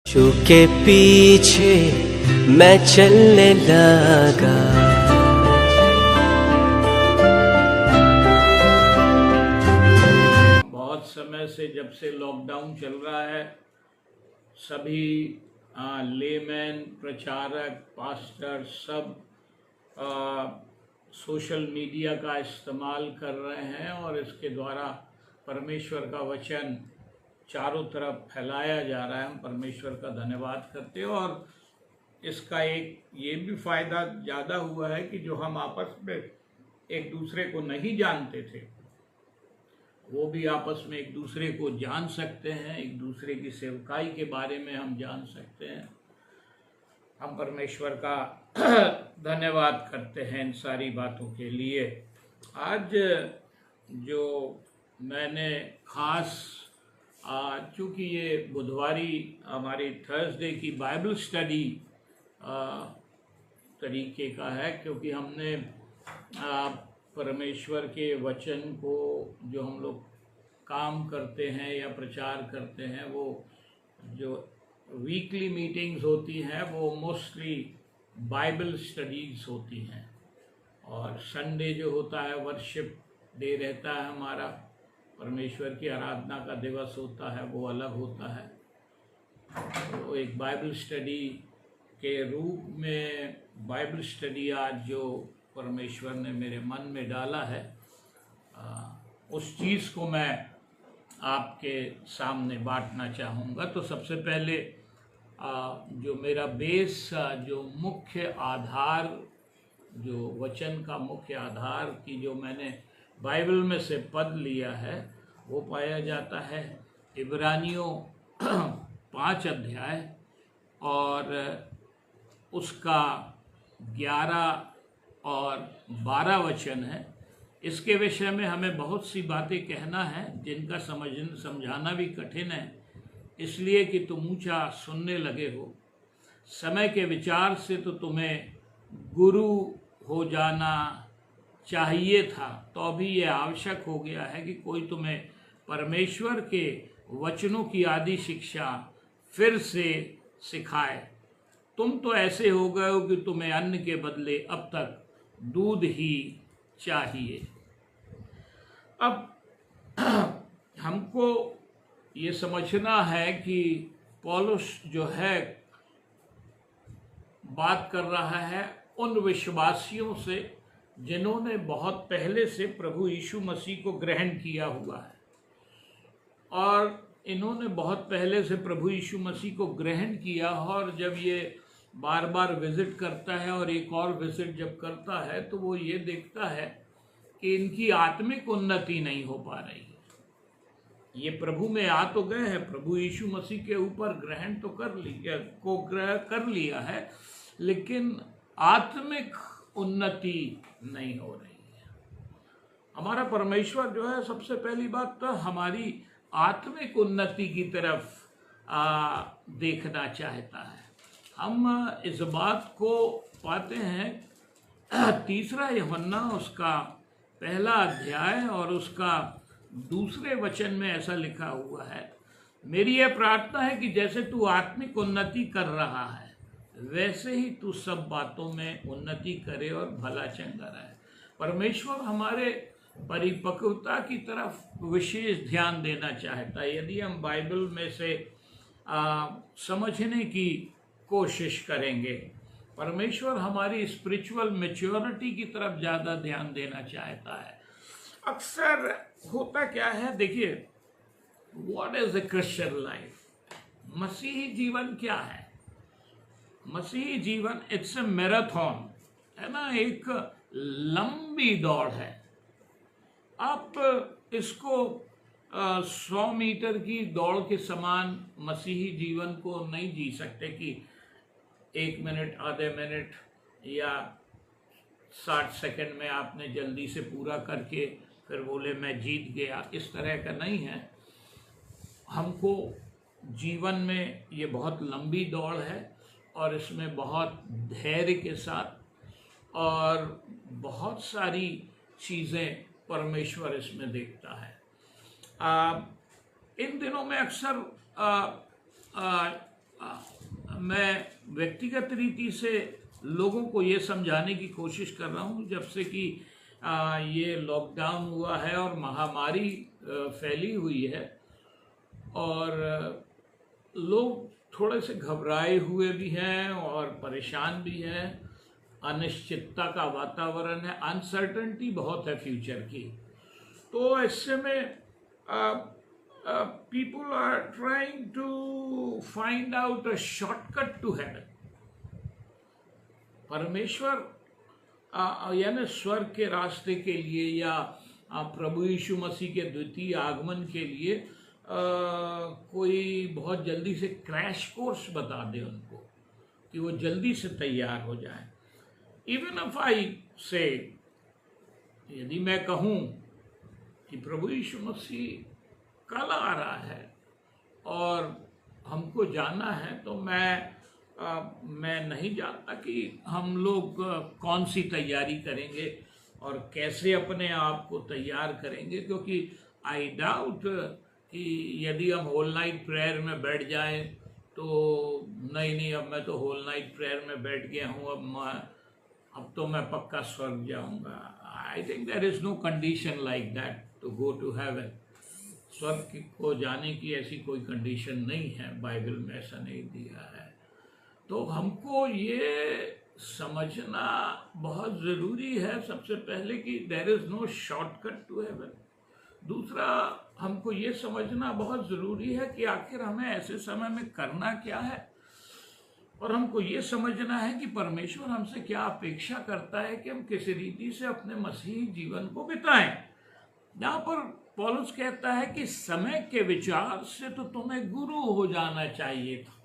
यीशु के पीछे मैं चलने लगा। बहुत समय से जब से लॉकडाउन चल रहा है, सभी लेमैन, प्रचारक, पास्टर सब सोशल मीडिया का इस्तेमाल कर रहे हैं और इसके द्वारा परमेश्वर का वचन चारों तरफ फैलाया जा रहा है। हम परमेश्वर का धन्यवाद करते हैं और इसका एक ये भी फ़ायदा ज़्यादा हुआ है कि जो हम आपस में एक दूसरे को नहीं जानते थे, वो भी आपस में एक दूसरे को जान सकते हैं, एक दूसरे की सेवकाई के बारे में हम जान सकते हैं। हम परमेश्वर का धन्यवाद करते हैं इन सारी बातों के लिए। आज जो मैंने खास चूँकि ये बुधवारी हमारी थर्सडे की बाइबल स्टडी तरीके का है, क्योंकि हमने परमेश्वर के वचन को जो हम लोग काम करते हैं या प्रचार करते हैं, वो जो वीकली मीटिंग्स होती हैं वो मोस्टली बाइबल स्टडीज़ होती हैं, और संडे जो होता है वर्शिप डे रहता है हमारा, परमेश्वर की आराधना का दिवस होता है, वो अलग होता है। तो एक बाइबल स्टडी के रूप में बाइबल स्टडी आज जो परमेश्वर ने मेरे मन में डाला है, उस चीज़ को मैं आपके सामने बांटना चाहूँगा। तो सबसे पहले जो मेरा बेस, जो मुख्य आधार, जो वचन का मुख्य आधार की जो मैंने बाइबल में से पद लिया है, वो पाया जाता है इब्रानियों 5 अध्याय और उसका 11 और 12 वचन है। इसके विषय में हमें बहुत सी बातें कहना है जिनका समझाना भी कठिन है, इसलिए कि तुम ऊंचा सुनने लगे हो। समय के विचार से तो तुम्हें गुरु हो जाना चाहिए था, तो अभी ये आवश्यक हो गया है कि कोई तुम्हें परमेश्वर के वचनों की आदि शिक्षा फिर से सिखाए। तुम तो ऐसे हो गए हो कि तुम्हें अन्न के बदले अब तक दूध ही चाहिए। अब हमको ये समझना है कि पौलुस जो है बात कर रहा है उन विश्वासियों से जिन्होंने बहुत पहले से प्रभु यीशु मसीह को ग्रहण किया हुआ है, और इन्होंने बहुत पहले से प्रभु यीशु मसीह को ग्रहण किया, और जब ये बार बार विज़िट करता है और एक और विज़िट जब करता है तो वो ये देखता है कि इनकी आत्मिक उन्नति नहीं हो पा रही है। ये प्रभु में आ तो गए हैं, प्रभु यीशु मसीह के ऊपर ग्रहण तो कर लिया है, लेकिन आत्मिक उन्नति नहीं हो रही है। हमारा परमेश्वर जो है, सबसे पहली बात तो हमारी आत्मिक उन्नति की तरफ देखना चाहता है। हम इस बात को पाते हैं 3 यूहन्ना उसका 1 अध्याय और उसका 2 वचन में ऐसा लिखा हुआ है, मेरी यह प्रार्थना है कि जैसे तू आत्मिक उन्नति कर रहा है, वैसे ही तू सब बातों में उन्नति करे और भला चंगा रहे। परमेश्वर हमारे परिपक्वता की तरफ विशेष ध्यान देना चाहता है। यदि हम बाइबल में से समझने की कोशिश करेंगे, परमेश्वर हमारी स्पिरिचुअल मैच्योरिटी की तरफ ज़्यादा ध्यान देना चाहता है। अक्सर होता क्या है, देखिए, what is a Christian life? मसीही जीवन क्या है? मसीही जीवन इट्स ए मैराथन, है ना, एक लंबी दौड़ है। आप इसको 100 मीटर की दौड़ के समान मसीही जीवन को नहीं जी सकते कि 1 मिनट, आधे मिनट या 60 सेकंड में आपने जल्दी से पूरा करके फिर बोले मैं जीत गया। इस तरह का नहीं है। हमको जीवन में ये बहुत लंबी दौड़ है और इसमें बहुत धैर्य के साथ और बहुत सारी चीज़ें परमेश्वर इसमें देखता है। इन दिनों में अक्सर मैं व्यक्तिगत रीति से लोगों को ये समझाने की कोशिश कर रहा हूँ, जब से कि ये लॉकडाउन हुआ है और महामारी फैली हुई है, और लोग थोड़े से घबराए हुए भी हैं और परेशान भी हैं। अनिश्चितता का वातावरण है, अनसर्टेनिटी बहुत है फ्यूचर की। तो ऐसे में people are trying to find out a shortcut to heaven. परमेश्वर यानी स्वर्ग के रास्ते के लिए या प्रभु यीशु मसीह के द्वितीय आगमन के लिए कोई बहुत जल्दी से क्रैश कोर्स बता दे उनको कि वो जल्दी से तैयार हो जाए। इवन इफ आई से, यदि मैं कहूँ कि प्रभु यीशु मसीह कल आ रहा है और हमको जाना है, तो मैं नहीं जानता कि हम लोग कौन सी तैयारी करेंगे और कैसे अपने आप को तैयार करेंगे, क्योंकि आई डाउट कि यदि हम होल नाइट प्रेयर में बैठ जाएं तो नहीं अब मैं तो होल नाइट प्रेयर में बैठ गया हूँ, अब तो मैं पक्का स्वर्ग जाऊंगा। I think there is no condition like that to go to heaven. स्वर्ग को जाने की ऐसी कोई कंडीशन नहीं है, बाइबल में ऐसा नहीं दिया है। तो हमको ये समझना बहुत ज़रूरी है सबसे पहले कि there is no shortcut to heaven. दूसरा, हमको ये समझना बहुत ज़रूरी है कि आखिर हमें ऐसे समय में करना क्या है, और हमको ये समझना है कि परमेश्वर हमसे क्या अपेक्षा करता है कि हम किस रीति से अपने मसीही जीवन को बिताएं। यहाँ पर पौलुस कहता है कि समय के विचार से तो तुम्हें गुरु हो जाना चाहिए था।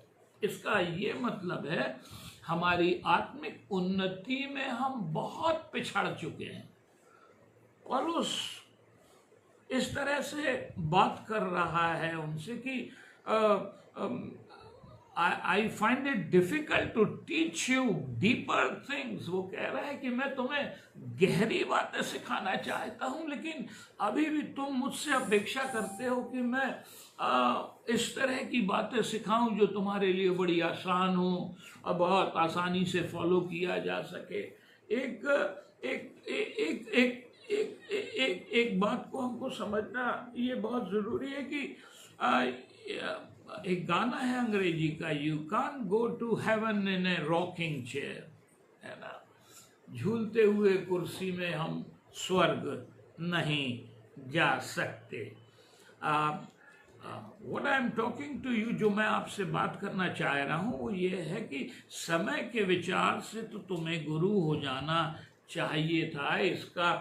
इसका ये मतलब है हमारी आत्मिक उन्नति में हम बहुत पिछड़ चुके हैं। पौलुस इस तरह से बात कर रहा है उनसे कि I find it difficult to teach you deeper things. वो कह रहा है कि मैं तुम्हें गहरी बातें सिखाना चाहता हूँ, लेकिन अभी भी तुम मुझसे अपेक्षा करते हो कि मैं इस तरह की बातें सिखाऊं जो तुम्हारे लिए बड़ी आसान हो और बहुत आसानी से फॉलो किया जा सके। एक एक एक एक एक एक एक बात को हमको समझना ये बहुत ज़रूरी है कि एक गाना है अंग्रेजी का, you can't go to heaven in a rocking chair, है ना। झूलते हुए कुर्सी में हम स्वर्ग नहीं जा सकते। What I am talking to you, जो मैं आपसे बात करना चाह रहा हूँ वो ये है कि समय के विचार से तो तुम्हें गुरु हो जाना चाहिए था। इसका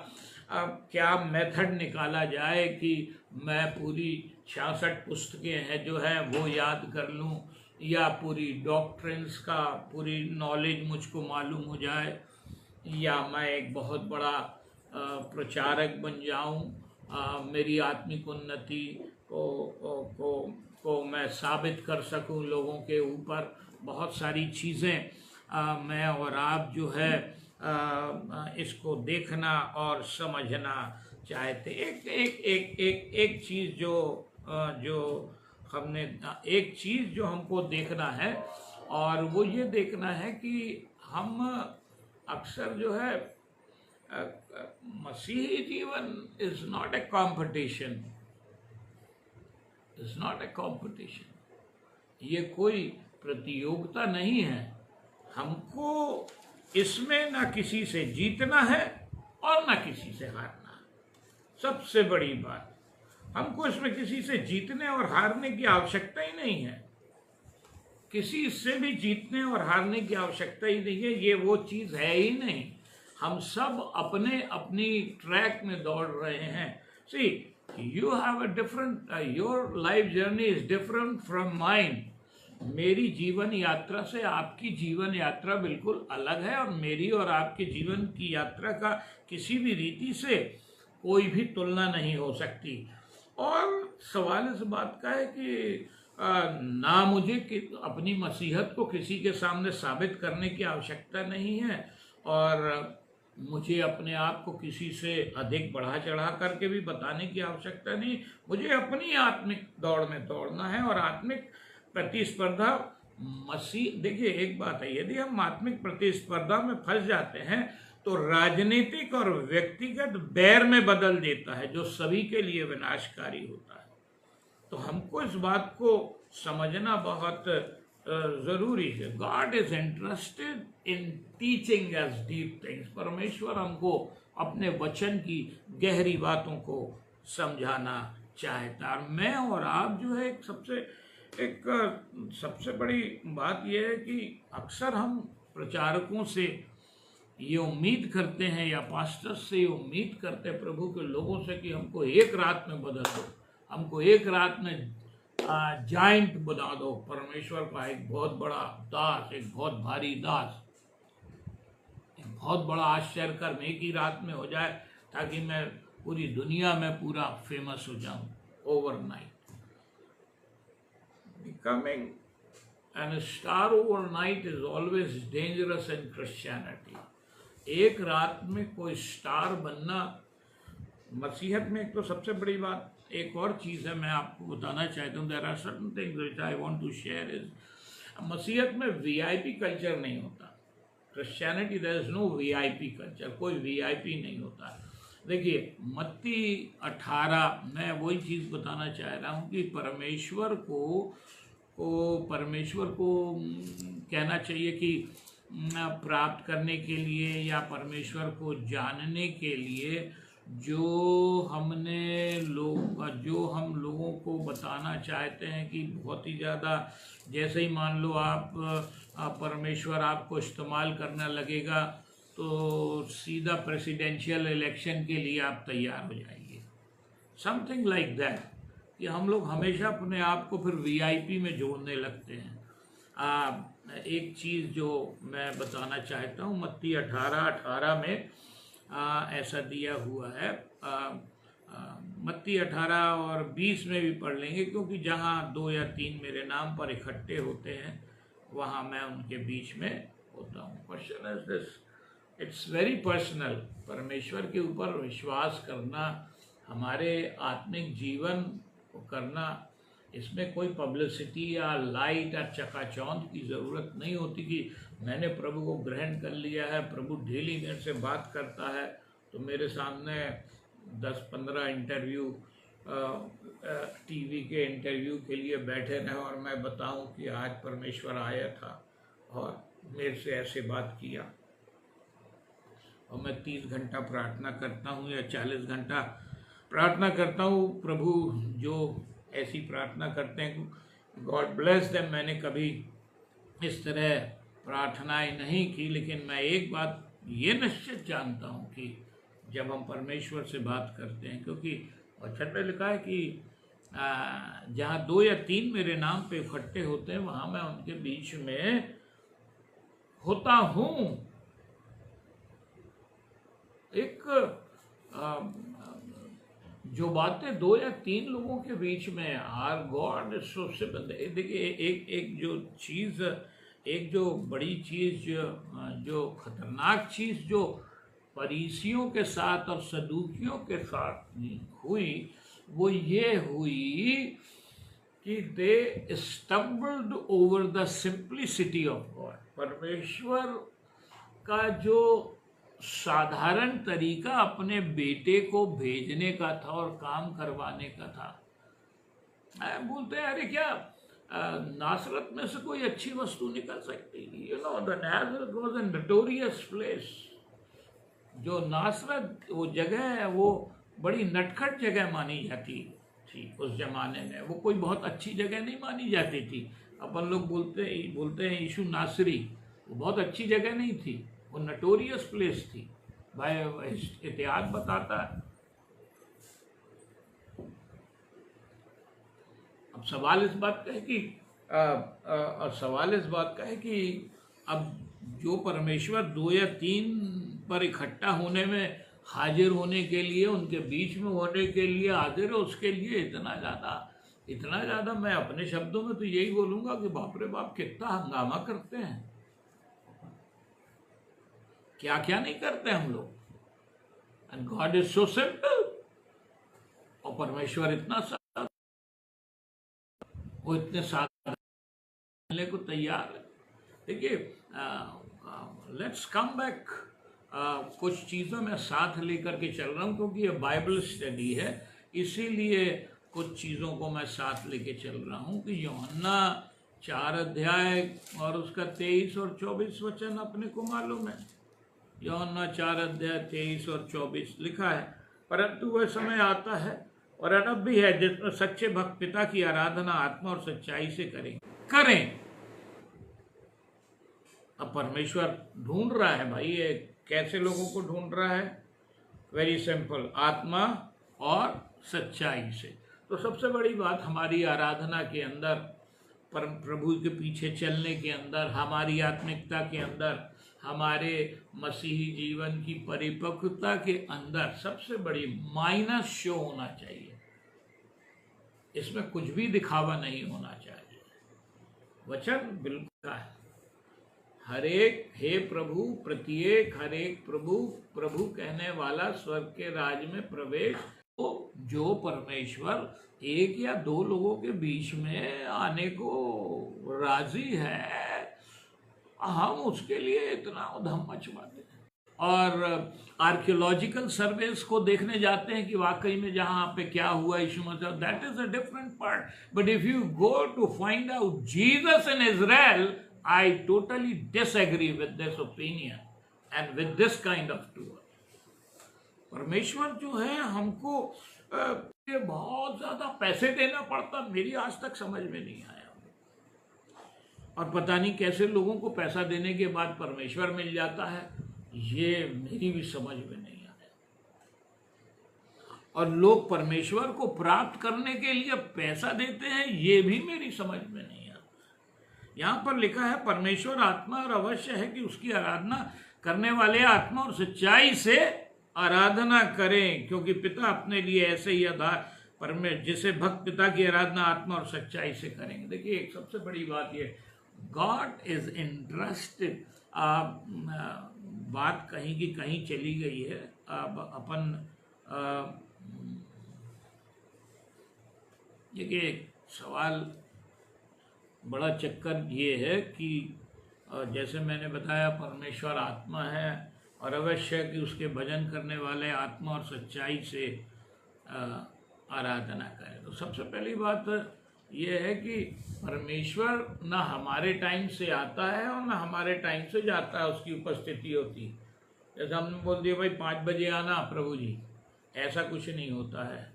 क्या मेथड निकाला जाए कि मैं पूरी 66 पुस्तकें हैं जो है वो याद कर लूं, या पूरी डॉक्ट्रिन्स का पूरी नॉलेज मुझको मालूम हो जाए, या मैं एक बहुत बड़ा प्रचारक बन जाऊं, मेरी आत्मिक उन्नति को मैं साबित कर सकूं लोगों के ऊपर। बहुत सारी चीज़ें मैं और आप जो है इसको देखना और समझना चाहते। एक चीज़ जो हमको देखना है, और वो ये देखना है कि हम अक्सर जो है मसीही जीवन is not a competition, is not a competition. ये कोई प्रतियोगिता नहीं है। हमको इसमें ना किसी से जीतना है और ना किसी से हारना है। सबसे बड़ी बात, हमको इसमें किसी से जीतने और हारने की आवश्यकता ही नहीं है। किसी से भी जीतने और हारने की आवश्यकता ही नहीं है, ये वो चीज़ है ही नहीं। हम सब अपने अपनी ट्रैक में दौड़ रहे हैं। See, you have a different, your life journey is different from mine. मेरी जीवन यात्रा से आपकी जीवन यात्रा बिल्कुल अलग है, और मेरी और आपके जीवन की यात्रा का किसी भी रीति से कोई भी तुलना नहीं हो सकती। और सवाल इस बात का है कि ना मुझे अपनी मसीहत को किसी के सामने साबित करने की आवश्यकता नहीं है, और मुझे अपने आप को किसी से अधिक बढ़ा चढ़ा करके भी बताने की आवश्यकता नहीं। मुझे अपनी आत्मिक दौड़ में दौड़ना है, और आत्मिक प्रतिस्पर्धा मसीह, देखिए एक बात है, यदि हम आत्मिक प्रतिस्पर्धा में फंस जाते हैं तो राजनीतिक और व्यक्तिगत बैर में बदल देता है, जो सभी के लिए विनाशकारी होता है। तो हमको इस बात को समझना बहुत जरूरी है। God is interested in teaching us deep things. परमेश्वर हमको अपने वचन की गहरी बातों को समझाना चाहता है। मैं और आप जो है सबसे बड़ी बात यह है कि अक्सर हम प्रचारकों से ये उम्मीद करते हैं या पास्टर्स से ये उम्मीद करते हैं, प्रभु के लोगों से, कि हमको एक रात में बदल दो, हमको एक रात में जाइंट बना दो, परमेश्वर का एक बहुत बड़ा दास, एक बहुत भारी दास, एक बहुत बड़ा आश्चर्य कर्म एक ही रात में हो जाए, ताकि मैं पूरी दुनिया में पूरा फेमस हो जाऊं overnight. Becoming a star overnight is always dangerous in Christianity. एक रात में कोई स्टार बनना मसीहत में एक तो सबसे बड़ी बात। एक और चीज़ है, मैं आपको बताना चाहता हूँ, there are certain things which I want to share is, मसीहत में वीआईपी कल्चर नहीं होता। Christianity there is no VIP culture, कोई वीआईपी नहीं होता। देखिए मत्ती 18, मैं वही चीज़ बताना चाह रहा हूँ कि परमेश्वर को कहना चाहिए कि प्राप्त करने के लिए या परमेश्वर को जानने के लिए जो हम लोगों को बताना चाहते हैं कि बहुत ही ज़्यादा, जैसे ही मान लो आप परमेश्वर आपको इस्तेमाल करना लगेगा तो सीधा प्रेसिडेंशियल इलेक्शन के लिए आप तैयार हो जाइए, समथिंग लाइक दैट, कि हम लोग हमेशा अपने आप को फिर वीआईपी में जोड़ने लगते हैं। एक चीज़ जो मैं बताना चाहता हूँ, मत्ती 18:18 में ऐसा दिया हुआ है। मत्ती 18 और 20 में भी पढ़ लेंगे, क्योंकि जहाँ 2 या 3 मेरे नाम पर इकट्ठे होते हैं वहाँ मैं उनके बीच में होता हूँ। Question is this, it's very personal. परमेश्वर के ऊपर विश्वास करना, हमारे आत्मिक जीवन को करना, इसमें कोई पब्लिसिटी या लाइट या चकाचौंध की ज़रूरत नहीं होती कि मैंने प्रभु को ग्रहण कर लिया है, प्रभु डेली मेरे से बात करता है, तो मेरे सामने 10-15 इंटरव्यू टीवी के इंटरव्यू के लिए बैठे रहे और मैं बताऊं कि आज परमेश्वर आया था और मेरे से ऐसे बात किया, और मैं 30 घंटा प्रार्थना करता हूं या 40 घंटा प्रार्थना करता हूं। प्रभु जो ऐसी प्रार्थना करते हैं, गॉड ब्लेस देम। मैंने कभी इस तरह प्रार्थनाएं नहीं की, लेकिन मैं एक बात ये निश्चित जानता हूँ कि जब हम परमेश्वर से बात करते हैं, क्योंकि वचन में लिखा है कि जहाँ 2 या 3 मेरे नाम पे इकट्ठे होते हैं वहाँ मैं उनके बीच में होता हूँ। एक जो बातें 2 या 3 लोगों के बीच में, आर गॉड सो सिंपल। देखिए एक जो बड़ी चीज़, जो खतरनाक चीज़ जो फरीसियों के साथ और सदूकियों के साथ हुई, वो ये हुई कि they stumbled over the simplicity of God. परमेश्वर का जो साधारण तरीका अपने बेटे को भेजने का था और काम करवाने का था, बोलते हैं अरे क्या नासरत में से कोई अच्छी वस्तु निकल सकती? You know, the Nazareth was a notorious place. जो नासरत वो जगह है, वो बड़ी नटखट जगह मानी जाती थी उस जमाने में। वो कोई बहुत अच्छी जगह नहीं मानी जाती थी। अपन लोग बोलते हैं यीशु नासरी, वो बहुत अच्छी जगह नहीं थी, वो नटोरियस प्लेस थी। भाई इतिहास बताता है। अब सवाल इस बात का है कि अब जो परमेश्वर 2 या 3 पर इकट्ठा होने में, हाजिर होने के लिए, उनके बीच में होने के लिए हाजिर है, उसके लिए इतना ज़्यादा मैं अपने शब्दों में तो यही बोलूँगा कि बाप रे बाप कितना हंगामा करते हैं, क्या क्या नहीं करते हम लोग। And God is so simple. और परमेश्वर इतना वो इतने साधारण करने को तैयार है। देखिए, लेट्स कम बैक। कुछ चीज़ों में साथ लेकर के चल रहा हूँ क्योंकि ये बाइबल स्टडी है, इसीलिए कुछ चीज़ों को मैं साथ लेके चल रहा हूँ कि यूहन्ना 4 अध्याय और उसका 23 और 24 वचन अपने को मालूम है। यूहन्ना 4 अध्याय 23 और 24 लिखा है, परंतु वह समय आता है और अब भी है जिसमें सच्चे भक्त पिता की आराधना आत्मा और सच्चाई से करें। अब परमेश्वर ढूंढ रहा है भाई, ये कैसे लोगों को ढूंढ रहा है? वेरी सिंपल, आत्मा और सच्चाई से। तो सबसे बड़ी बात हमारी आराधना के अंदर, परम प्रभु के पीछे चलने के अंदर, हमारी आत्मिकता के अंदर, हमारे मसीही जीवन की परिपक्वता के अंदर सबसे बड़ी माइनस शो होना चाहिए। इसमें कुछ भी दिखावा नहीं होना चाहिए। वचन बिल्कुल है, हर एक हे प्रभु प्रत्येक, हर एक प्रभु प्रभु कहने वाला स्वर्ग के राज में प्रवेश। तो जो परमेश्वर एक या दो लोगों के बीच में आने को राजी है, हम उसके लिए इतना उधम मचवाते हैं। और आर्कियोलॉजिकल सर्वेस को देखने जाते हैं कि वाकई में जहाँ पे क्या हुआ Yeshu Masih, that is a different part. But if you go to find out Jesus in Israel, I totally disagree with this opinion and with this kind of tour. परमेश्वर जो है हमको ये बहुत ज्यादा पैसे देना पड़ता, मेरी आज तक समझ में नहीं आया। और पता नहीं कैसे लोगों को पैसा देने के बाद परमेश्वर मिल जाता है, ये मेरी भी समझ में नहीं आया। और लोग परमेश्वर को प्राप्त करने के लिए पैसा देते हैं, ये भी मेरी समझ में नहीं। यहाँ पर लिखा है परमेश्वर आत्मा और अवश्य है कि उसकी आराधना करने वाले आत्मा और सच्चाई से आराधना करें, क्योंकि पिता अपने लिए ऐसे ही आधार जिसे भक्त पिता की आराधना आत्मा और सच्चाई से करेंगे। देखिए, एक सबसे बड़ी बात ये, गॉड इज इंटरेस्टेड। बात कहीं की कहीं चली गई है। अब अपन देखिए, सवाल बड़ा चक्कर ये है कि जैसे मैंने बताया परमेश्वर आत्मा है और अवश्य कि उसके भजन करने वाले आत्मा और सच्चाई से आराधना करें। तो सबसे पहली बात ये है कि परमेश्वर ना हमारे टाइम से आता है और ना हमारे टाइम से जाता है, उसकी उपस्थिति होती है। जैसे हमने बोल दिया भाई 5 बजे आना प्रभु जी, ऐसा कुछ नहीं होता है।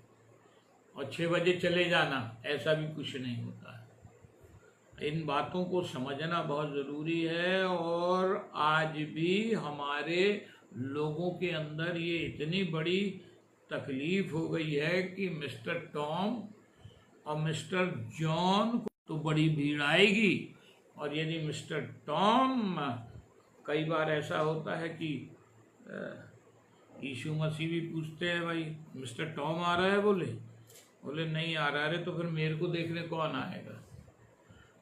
और 6 बजे चले जाना, ऐसा भी कुछ नहीं होता है। इन बातों को समझना बहुत ज़रूरी है। और आज भी हमारे लोगों के अंदर ये इतनी बड़ी तकलीफ हो गई है कि मिस्टर टॉम और मिस्टर जॉन को तो बड़ी भीड़ आएगी, और यदि मिस्टर टॉम, कई बार ऐसा होता है कि यीशु मसीह भी पूछते हैं भाई मिस्टर टॉम आ रहा है, बोले नहीं आ रहा है, तो फिर मेरे को देखने कौन आएगा?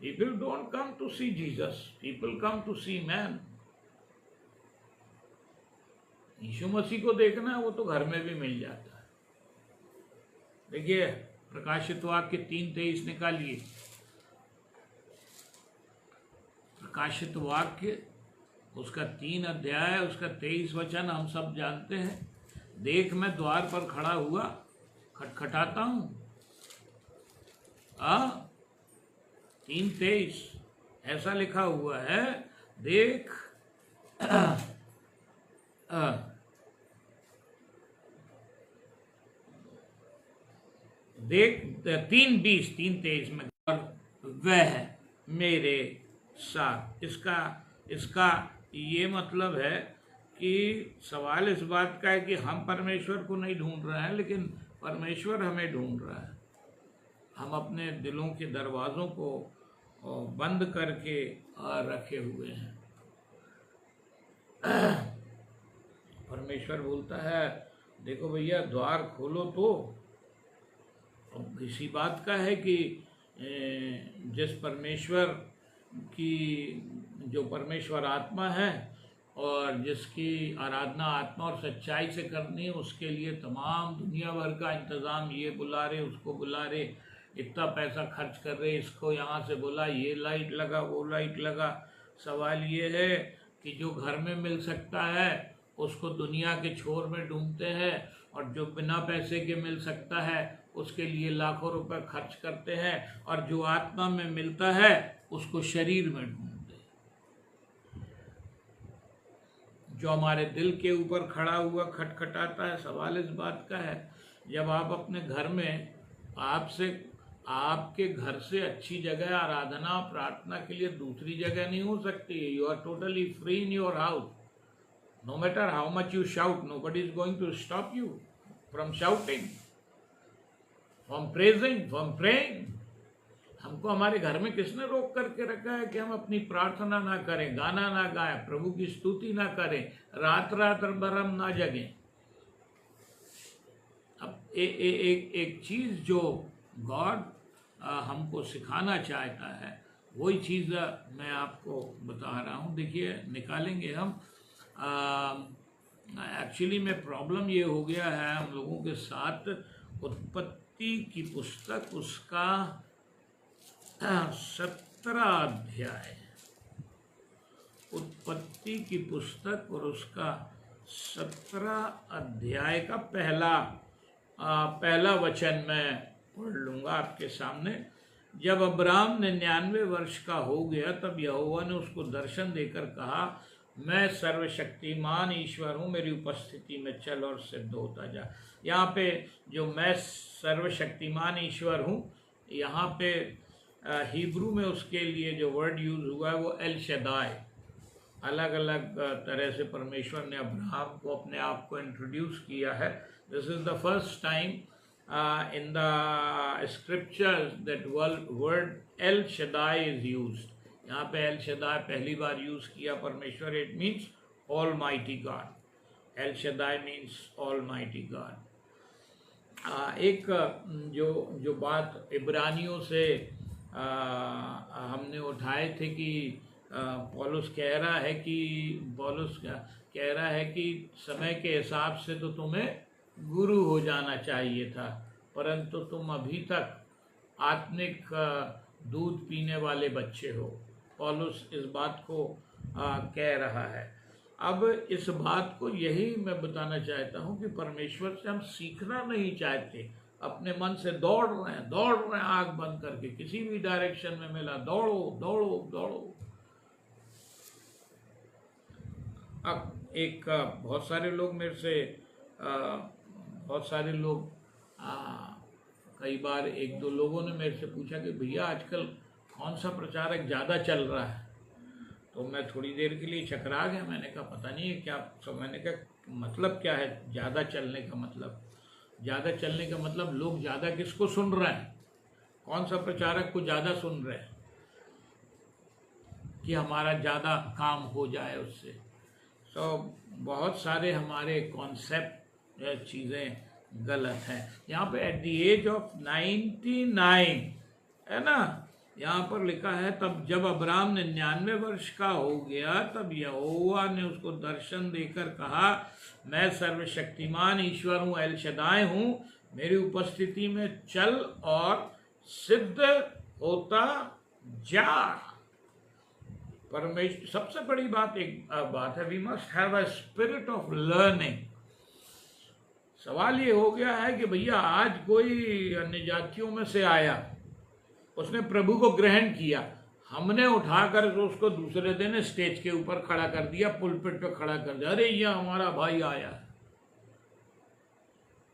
People don't come to see Jesus. People come to see man. यीशु मसीह को देखना है वो तो घर में भी मिल जाता है। देखिए, प्रकाशित वाक्य 3:23 निकालिए। प्रकाशित वाक्य उसका 3 अध्याय उसका 23 वचन हम सब जानते हैं। देख, मैं द्वार पर खड़ा हुआ खटखटाता हूँ। 3:23 ऐसा लिखा हुआ है। देख, 3:23 में, वह मेरे साथ। इसका ये मतलब है कि सवाल इस बात का है कि हम परमेश्वर को नहीं ढूंढ रहे हैं, लेकिन परमेश्वर हमें ढूंढ रहा है। हम अपने दिलों के दरवाज़ों को बंद करके रखे हुए हैं। परमेश्वर बोलता है देखो भैया, द्वार खोलो। तो अब इसी बात का है कि जिस परमेश्वर की, जो परमेश्वर आत्मा है और जिसकी आराधना आत्मा और सच्चाई से करनी है, उसके लिए तमाम दुनिया भर का इंतज़ाम, ये बुला रहे उसको बुला रहे, इतना पैसा खर्च कर रहे, इसको यहाँ से बोला ये लाइट लगा वो लाइट लगा। सवाल ये है कि जो घर में मिल सकता है उसको दुनिया के छोर में ढूंढते हैं, और जो बिना पैसे के मिल सकता है उसके लिए लाखों रुपए खर्च करते हैं, और जो आत्मा में मिलता है उसको शरीर में ढूंढते हैं। जो हमारे दिल के ऊपर खड़ा हुआ खटखटाता है, सवाल इस बात का है, जब आप अपने घर में आपके घर से अच्छी जगह आराधना प्रार्थना के लिए दूसरी जगह नहीं हो सकती। You are totally free in your house. No matter how much you shout, nobody is going to stop you from shouting, from praising, from praying. हमको हमारे घर में किसने रोक करके रखा है कि हम अपनी प्रार्थना ना करें, गाना ना गाएं, प्रभु की स्तुति ना करें, रात रात भर हम ना जगें। अब एक चीज जो गॉड हमको सिखाना चाहता है, वही चीज़ मैं आपको बता रहा हूँ। देखिए, निकालेंगे हम। एक्चुअली में प्रॉब्लम ये हो गया है हम लोगों के साथ, उत्पत्ति की पुस्तक उसका 17 अध्याय, उत्पत्ति की पुस्तक और उसका 17 अध्याय का पहला वचन मैं पढ़ लूँगा आपके सामने। जब अब्राम 99 वर्ष का हो गया तब यहोवा ने उसको दर्शन देकर कहा, मैं सर्वशक्तिमान ईश्वर हूँ, मेरी उपस्थिति में चल और सिद्ध होता जा। यहाँ पे जो मैं सर्वशक्तिमान ईश्वर हूँ, यहाँ पे हिब्रू में उसके लिए जो वर्ड यूज हुआ है वो एल शदाई। अलग अलग तरह से परमेश्वर ने अब्राहम को अपने आप को इंट्रोड्यूस किया है। This is the first time in the scriptures that word El Shaddai is used. यहाँ पे El Shaddai पहली बार यूज किया परमेश्वर। It means Almighty God. El Shaddai means Almighty God. एक जो बात इब्रानियों से हमने उठाए थे कि पौलुस कह रहा है कि समय के हिसाब से तो तुम्हें गुरु हो जाना चाहिए था, परंतु तुम अभी तक आत्मिक दूध पीने वाले बच्चे हो। पौलुस इस बात को कह रहा है। अब इस बात को यही मैं बताना चाहता हूँ कि परमेश्वर से हम सीखना नहीं चाहते, अपने मन से दौड़ रहे हैं आँख बंद करके, किसी भी डायरेक्शन में मिला दौड़ो दौड़ो दौड़ो। अब बहुत सारे लोग कई बार एक दो लोगों ने मेरे से पूछा कि भैया आजकल कौन सा प्रचारक ज़्यादा चल रहा है, तो मैं थोड़ी देर के लिए चकरा गया। मैंने कहा पता नहीं है क्या, तो मैंने कहा मतलब क्या है ज़्यादा चलने का मतलब? ज़्यादा चलने का मतलब लोग ज़्यादा किसको सुन रहे हैं, कौन सा प्रचारक को ज़्यादा सुन रहे हैं कि हमारा ज़्यादा काम हो जाए उससे। तो बहुत सारे हमारे कॉन्सेप्ट चीज़ें गलत हैं। यहाँ पे एट द एज ऑफ 99 है ना, यहाँ पर लिखा है तब जब अब्राम 99 वर्ष का हो गया तब यहोवा ने उसको दर्शन देकर कहा, मैं सर्वशक्तिमान ईश्वर हूँ, एल शदाई हूँ, मेरी उपस्थिति में चल और सिद्ध होता जा। परमेश्वर सबसे बड़ी बात है, we must have a spirit of learning. सवाल ये हो गया है कि भैया आज कोई अन्य जातियों में से आया, उसने प्रभु को ग्रहण किया, हमने उठाकर उसको दूसरे दिन स्टेज के ऊपर खड़ा कर दिया, पुलपिट पे खड़ा कर दिया, अरे ये हमारा भाई आया है।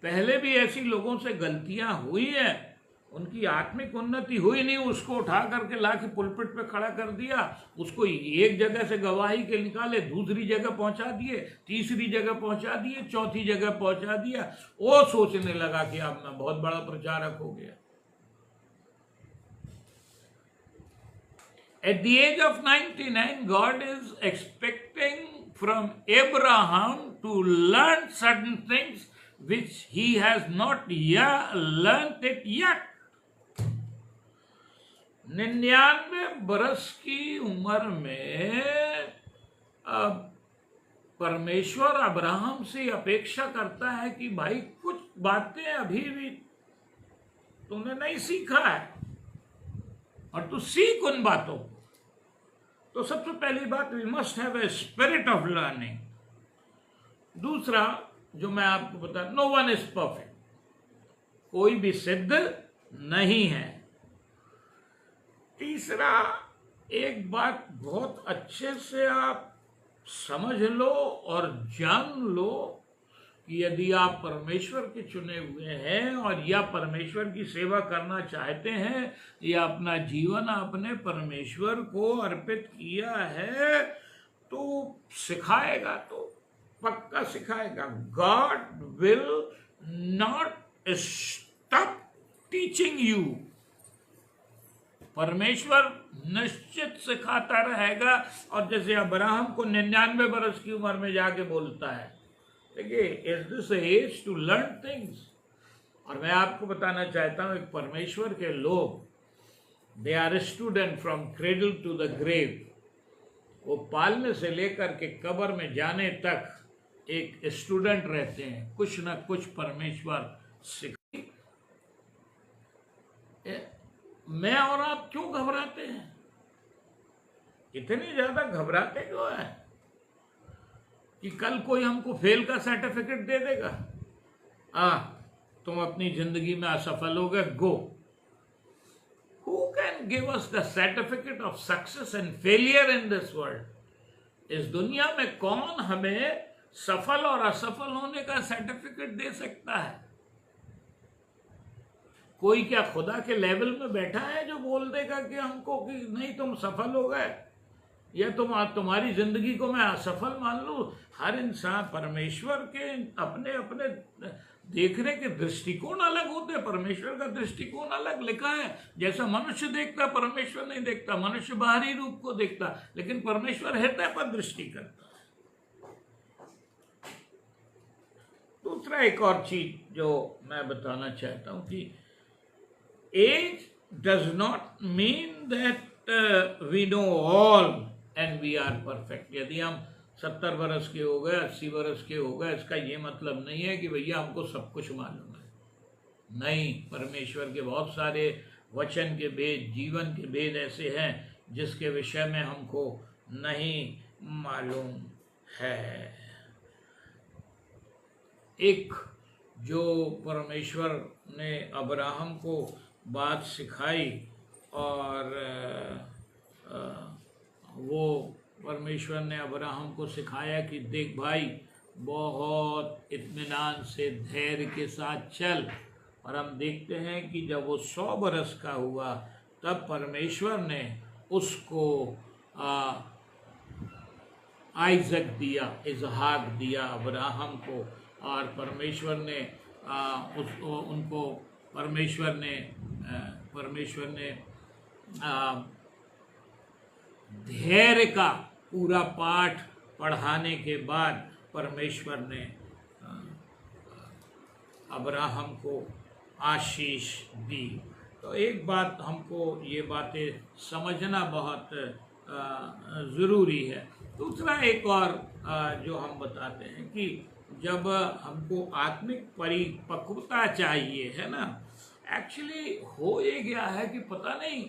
पहले भी ऐसी लोगों से गलतियां हुई है, उनकी आत्मिक उन्नति हुई नहीं, उसको उठा करके ला के पुलपिट पे खड़ा कर दिया, उसको एक जगह से गवाही के निकाले, दूसरी जगह पहुंचा दिए, तीसरी जगह पहुंचा दिए, चौथी जगह पहुंचा दिया। वो सोचने लगा कि अब मैं बहुत बड़ा प्रचारक हो गया। At the age of 99, God is expecting from Abraham to learn certain things which he has not yet learned it yet. 99 बरस की उम्र में परमेश्वर अब्राहम से अपेक्षा करता है कि भाई कुछ बातें अभी भी तूने नहीं सीखा है और तू सीख उन बातों को। तो सबसे पहली बात, we must have a spirit of learning. दूसरा जो मैं आपको बता, नो वन इज परफेक्ट, कोई भी सिद्ध नहीं है। तीसरा, एक बात बहुत अच्छे से आप समझ लो और जान लो कि यदि आप परमेश्वर के चुने हुए हैं और या परमेश्वर की सेवा करना चाहते हैं या अपना जीवन आपने परमेश्वर को अर्पित किया है, तो सिखाएगा, तो पक्का सिखाएगा। God will not stop teaching you. परमेश्वर निश्चित सिखाता रहेगा। और जैसे अब्राहम को 99 वर्ष की उम्र में जाके बोलता है, देखिए, is this age to learn things. और मैं आपको बताना चाहता हूं, एक परमेश्वर के लोग, they are student from cradle to the grave. वो पालने से लेकर के कब्र में जाने तक एक स्टूडेंट रहते हैं, कुछ ना कुछ परमेश्वर सिखा। मैं और आप क्यों घबराते हैं? इतनी ज्यादा घबराते क्यों है कि कल कोई हमको फेल का सर्टिफिकेट दे देगा, तुम अपनी जिंदगी में असफल हो गए, गो। Who can give us the certificate of success and failure in this world? इस दुनिया में कौन हमें सफल और असफल होने का सर्टिफिकेट दे सकता है? कोई क्या खुदा के लेवल में बैठा है जो बोल देगा कि हमको कि नहीं तुम सफल हो गए या तुम्हारी जिंदगी को मैं असफल मान लूं? हर इंसान, परमेश्वर के अपने अपने देखने के दृष्टिकोण अलग होते हैं। परमेश्वर का दृष्टिकोण अलग। लिखा है, जैसा मनुष्य देखता परमेश्वर नहीं देखता। मनुष्य बाहरी रूप को देखता, लेकिन परमेश्वर हृदय पर दृष्टि करता है। दूसरा एक और चीज जो मैं बताना चाहता हूं कि age does not mean that we know all and we are perfect. यदि हम 70 वर्ष के हो गए, 80 वर्ष के हो गए, इसका ये मतलब नहीं है कि भैया हमको सब कुछ मालूम है। नहीं, परमेश्वर के बहुत सारे वचन के भेद, जीवन के भेद ऐसे हैं जिसके विषय में हमको नहीं मालूम है। एक जो परमेश्वर ने अब्राहम को बात सिखाई और वो परमेश्वर ने अब्राहम को सिखाया कि देख भाई, बहुत इत्मीनान से धैर्य के साथ चल। और हम देखते हैं कि जब वो 100 बरस का हुआ तब परमेश्वर ने उसको आइजक दिया, इजहाक दिया अब्राहम को। और परमेश्वर ने उनको परमेश्वर ने धैर्य का पूरा पाठ पढ़ाने के बाद परमेश्वर ने अब्राहम को आशीष दी। तो एक बात हमको ये बातें समझना बहुत ज़रूरी है। दूसरा एक और जो हम बताते हैं कि जब हमको आत्मिक परिपक्वता चाहिए, है ना, एक्चुअली हो ये गया है कि पता नहीं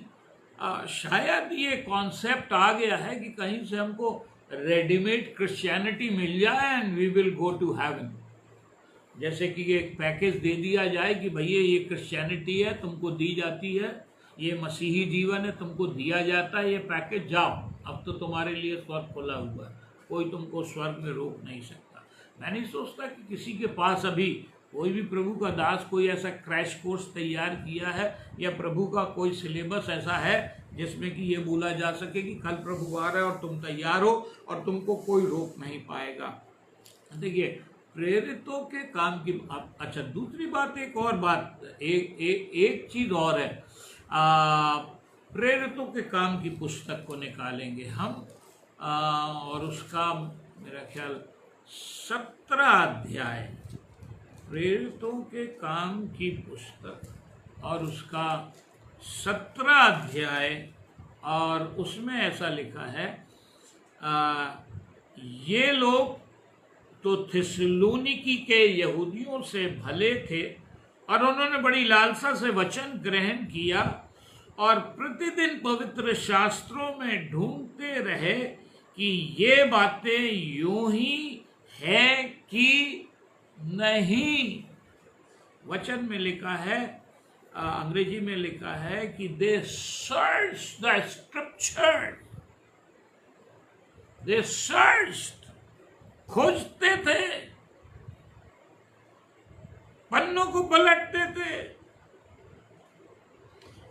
शायद ये कॉन्सेप्ट आ गया है कि कहीं से हमको रेडीमेड क्रिश्चियनिटी मिल जाए and we will go to heaven. जैसे कि एक पैकेज दे दिया जाए कि भैया ये क्रिश्चियनिटी है, तुमको दी जाती है, ये मसीही जीवन है, तुमको दिया जाता है ये पैकेज, जाओ, अब तो तुम्हारे लिए स्वर्ग खुला हुआ है, कोई तुमको स्वर्ग में रोक नहीं सकता। मैं नहीं सोचता कि किसी के पास अभी कोई भी प्रभु का दास कोई ऐसा क्रैश कोर्स तैयार किया है या प्रभु का कोई सिलेबस ऐसा है जिसमें कि ये बोला जा सके कि कल प्रभु आ रहा है और तुम तैयार हो और तुमको कोई रोक नहीं पाएगा। देखिए, प्रेरितों के काम की अच्छा, दूसरी बात, एक और बात, एक चीज़ और है। प्रेरितों के काम की पुस्तक को निकालेंगे हम और उसका मेरा ख्याल 17 अध्याय, प्रेरितों के काम की पुस्तक और उसका 17 अध्याय, और उसमें ऐसा लिखा है, ये लोग तो थिस्सलुनीकी के यहूदियों से भले थे और उन्होंने बड़ी लालसा से वचन ग्रहण किया और प्रतिदिन पवित्र शास्त्रों में ढूंढते रहे कि ये बातें यूं ही है कि नहीं। वचन में लिखा है, अंग्रेजी में लिखा है कि they search the scripture, they search, खोजते थे, पन्नों को पलटते थे।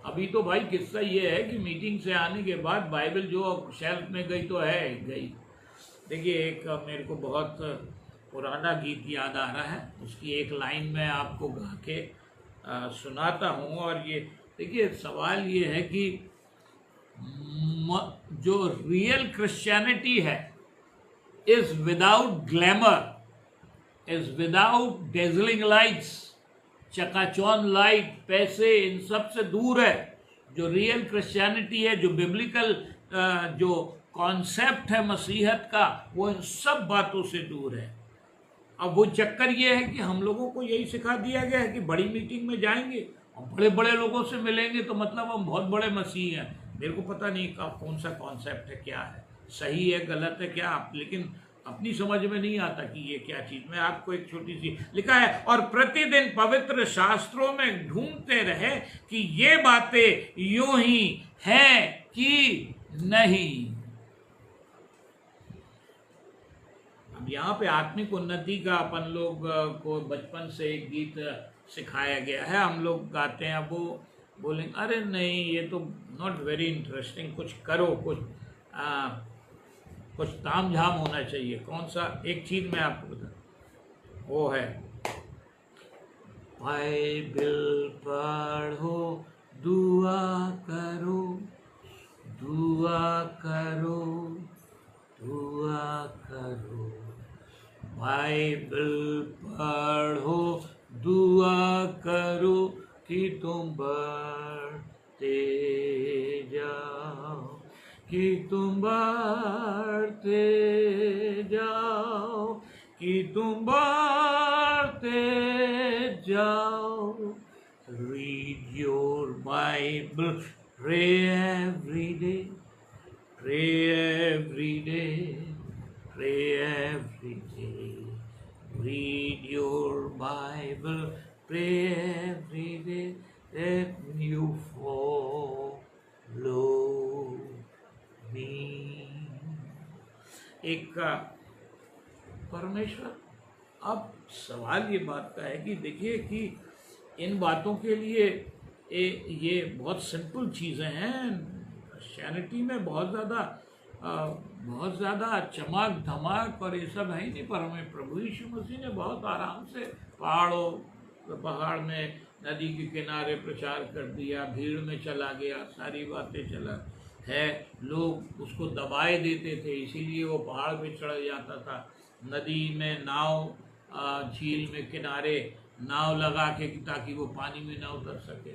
अभी तो भाई किस्सा ये है कि मीटिंग से आने के बाद बाइबल जो शेल्फ में गई तो है गई। देखिए, एक मेरे को बहुत पुराना गीत याद आ रहा है, उसकी एक लाइन में आपको गा के सुनाता हूँ। और ये देखिए, सवाल ये है कि जो रियल क्रिश्चियनिटी है is without glamour, is without dazzling lights, चकाचौंध लाइट, पैसे, इन सब से दूर है। जो रियल क्रिश्चियनिटी है, जो बिब्लिकल जो कॉन्सेप्ट है मसीहत का, वो इन सब बातों से दूर है। अब वो चक्कर ये है कि हम लोगों को यही सिखा दिया गया है कि बड़ी मीटिंग में जाएंगे और बड़े बड़े लोगों से मिलेंगे तो मतलब हम बहुत बड़े मसीह हैं। मेरे को पता नहीं कौन सा कॉन्सेप्ट है, क्या है, सही है गलत है क्या, लेकिन अपनी समझ में नहीं आता कि ये क्या चीज। मैं आपको एक छोटी सी लिखा है, और प्रतिदिन पवित्र शास्त्रों में ढूंढते रहे कि ये बातें यूं ही हैं कि नहीं। अब यहाँ पे आत्मिक उन्नति का अपन लोग को बचपन से एक गीत सिखाया गया है, हम लोग गाते हैं। अब वो बोलेंगे अरे नहीं ये तो नॉट वेरी इंटरेस्टिंग, कुछ करो, कुछ ताम झाम होना चाहिए। कौन सा एक चीज मैं आपको बता, वो है बाइबल पढ़ो, दुआ करो, दुआ करो, दुआ करो, बाइबल पढ़ो, दुआ करो कि तुम बढ़ते जाओ, कि तुम बढ़ते जाओ, कि तुम बढ़ते जाओ। Read your Bible, pray every day, pray every day, pray every day. Read your Bible, pray every day, that you follow me. एक परमेश्वर, अब सवाल ये बात का है कि देखिए कि इन बातों के लिए ये बहुत सिंपल चीज़ें हैं। क्रिश्चियनिटी में बहुत ज़्यादा चमक धमक और ये सब है ही नहीं, पर हमें प्रभु यीशु मसीह ने बहुत आराम से पहाड़ में, नदी के किनारे प्रचार कर दिया, भीड़ में चला गया, सारी बातें चला है। लोग उसको दबाए देते थे, इसीलिए वो पहाड़ पे चढ़ जाता था। नदी में नाव, झील में किनारे नाव लगा के ताकि वो पानी में ना उतर सके।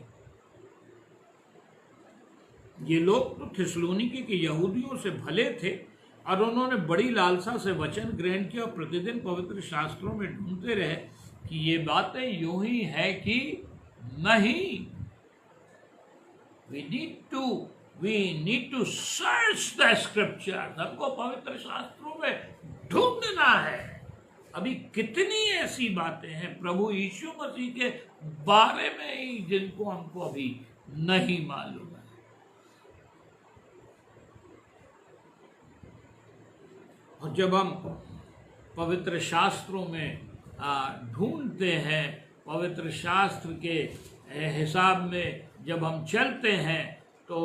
ये लोग तो थिस्सलुनीके के यहूदियों से भले थे और उन्होंने बड़ी लालसा से वचन ग्रहण किया और प्रतिदिन पवित्र शास्त्रों में ढूंढते रहे कि ये बातें यूं ही है कि नहीं। we need to search the scripture। हमको पवित्र शास्त्रों में ढूंढना है। अभी कितनी ऐसी बातें हैं प्रभु यीशु मसीह के बारे में ही जिनको हमको अभी नहीं मालूम है। और जब हम पवित्र शास्त्रों में ढूंढते हैं, पवित्र शास्त्र के हिसाब में जब हम चलते हैं तो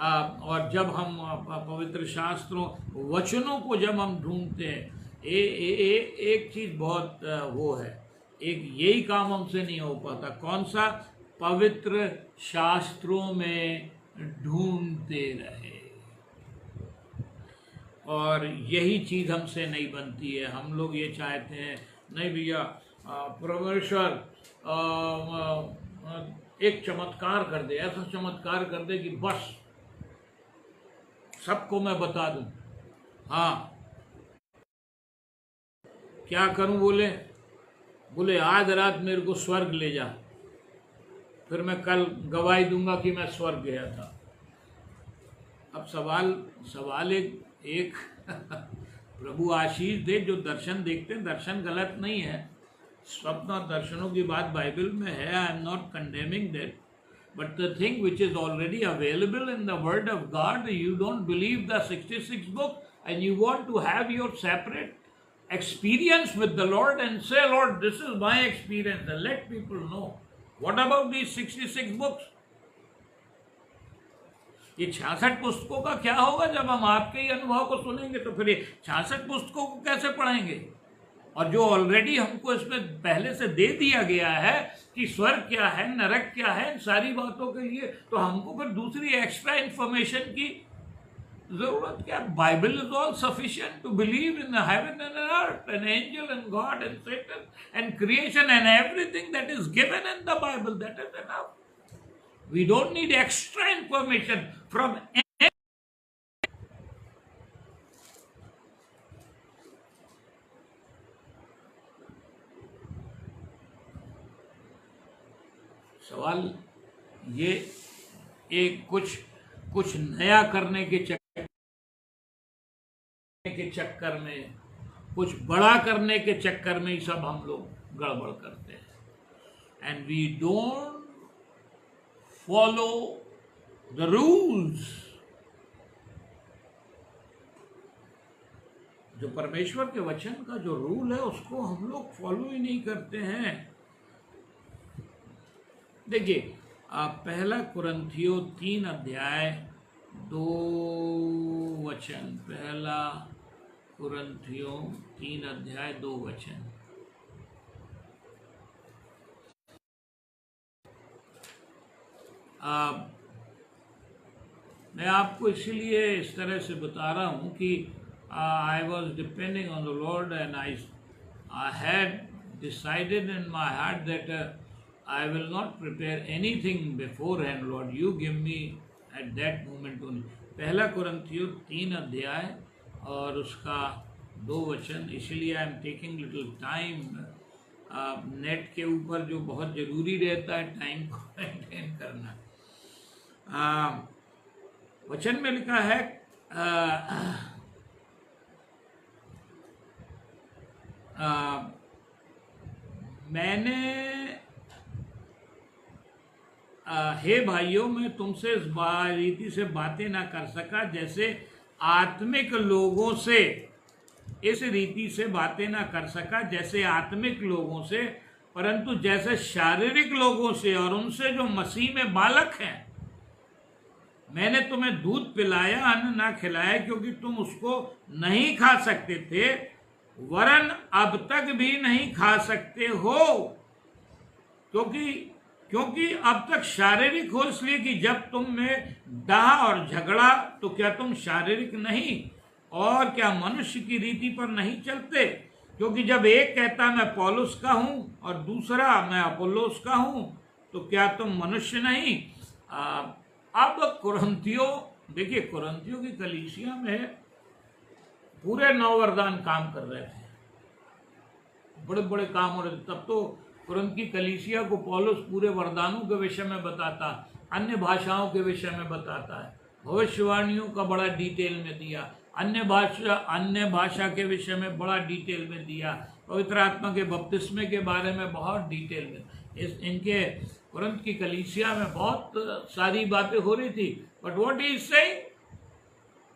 और जब हम पवित्र शास्त्रों वचनों को जब हम ढूंढते हैं, एक चीज़ बहुत वो है, एक यही काम हमसे नहीं हो पाता। कौन सा? पवित्र शास्त्रों में ढूंढते रहे। और यही चीज़ हमसे नहीं बनती है। हम लोग ये चाहते हैं नहीं भैया परमेश्वर एक चमत्कार कर दे, ऐसा चमत्कार कर दे कि बस सबको मैं बता दूं। हाँ, क्या करूं? बोले आज रात मेरे को स्वर्ग ले जा। फिर मैं कल गवाही दूंगा कि मैं स्वर्ग गया था। अब सवाल एक प्रभु आशीष दे, जो दर्शन देखते हैं, दर्शन गलत नहीं है, स्वप्न और दर्शनों की बात बाइबल में है, I am not condemning that, but the thing which is already available in the word of God, you don't believe the 66 book and you want to have your separate experience with the Lord and say, Lord, this is my experience, and let people know. What about these 66 books? ये 66 पुस्तकों का क्या होगा? जब हम आपके ही अनुभव को सुनेंगे तो फिर ये 66 पुस्तकों को कैसे पढ़ेंगे? और जो ऑलरेडी हमको इसमें पहले से दे दिया गया है कि स्वर्ग क्या है, नरक क्या है, इन सारी बातों के लिए तो हमको फिर दूसरी एक्स्ट्रा इंफॉर्मेशन की जरूरत क्या? Bible is all sufficient to believe in heaven and earth and angel and God and Satan and creation and everything that is given in the Bible, that is enough. We don't need extra information from. सवाल ये एक कुछ नया करने के चक्कर में, कुछ बड़ा करने के चक्कर में ही सब हम लोग गड़बड़ करते हैं. And we don't follow the rules. जो परमेश्वर के वचन का जो रूल है उसको हम लोग फॉलो ही नहीं करते हैं. देखिए, पहला कुरिन्थियों 3 अध्याय 2 वचन. पहला कुरिन्थियों 3 अध्याय 2 वचन. मैं आपको इसीलिए इस तरह से बता रहा हूँ कि I was depending on the Lord and I had decided in my heart that I will not prepare anything beforehand, Lord. You give me at that moment only. पहला कुरिन्थियों 3 अध्याय और उसका 2 वचन. इसलिए I am taking little time. Net के ऊपर जो बहुत ज़रूरी रहता है टाइम को मेंटेन करना. वचन में लिखा है मैंने हे भाइयों, मैं तुमसे इस रीति से बातें ना कर सका जैसे आत्मिक लोगों से, इस रीति से बातें ना कर सका जैसे आत्मिक लोगों से, परंतु जैसे शारीरिक लोगों से और उनसे जो मसीह में बालक हैं. मैंने तुम्हें दूध पिलाया, अन्न ना खिलाया, क्योंकि तुम उसको नहीं खा सकते थे, वरन अब तक भी नहीं खा सकते हो, क्योंकि अब तक शारीरिक हो, इसलिए कि जब तुम में डाह और झगड़ा तो क्या तुम शारीरिक नहीं और क्या मनुष्य की रीति पर नहीं चलते? क्योंकि जब एक कहता मैं पौलुस का हूं और दूसरा मैं अपोल्लोस का हूं, तो क्या तुम मनुष्य नहीं? अब कुरिन्थियों, देखिए कुरिन्थियों की कलीसिया में पूरे 9 वरदान काम कर रहे थे, बड़े बड़े काम हो रहे थे. तब तो कुरिन्थ की कलीसिया को पौलुस पूरे वरदानों के विषय में बताता, अन्य भाषाओं के विषय में बताता है, भविष्यवाणियों का बड़ा डिटेल में दिया, अन्य भाषा के विषय में बड़ा डिटेल में दिया, पवित्र आत्मा के बपतिस्मे के बारे में बहुत डिटेल में. इनके कुरिन्थ की कलीसिया में बहुत सारी बातें हो रही थी. But what he is saying,